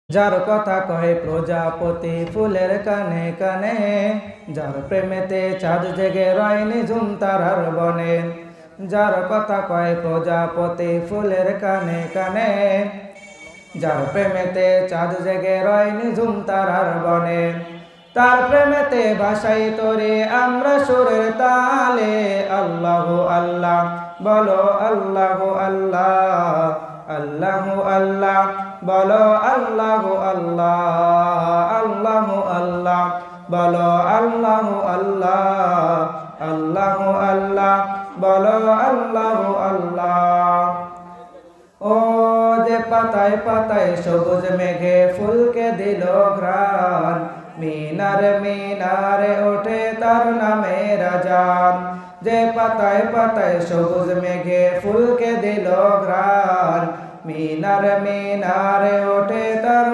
যার কথা কয় প্রজাপতি ফুলের কানে কানে, যার প্রেমেতে চাঁদ জেগে রয় নিঝুম তারার বনে। যার কথা কয় প্রজাপতি ফুলের কানে কানে, যার প্রেমেতে চাঁদ জেগে রয় নিঝুম তারার বনে। তার প্রেমেতে ভাসাই তরে আমরা সুরের তালে, আল্লাহু আল্লাহ বলো আল্লাহু আল্লাহ, আল্লাহু আল্লাহ বলো আল্লাহু আল্লাহ, আল্লাহু আল্লাহ বলো আল্লাহু আল্লাহ, আল্লাহু আল্লাহ বলো আল্লাহু আল্লাহ। ও যে পাতায় পাতায় সবুজ মেঘে ফুলকে দিল ঘ্রাণ, মিনারে মিনারে ওঠে তার নামের আযান। যে পাতায় পাতায় সবুজ মেঘে ফুলকে দিল ঘ্রাণ, মিনারে মিনারে ওঠে তার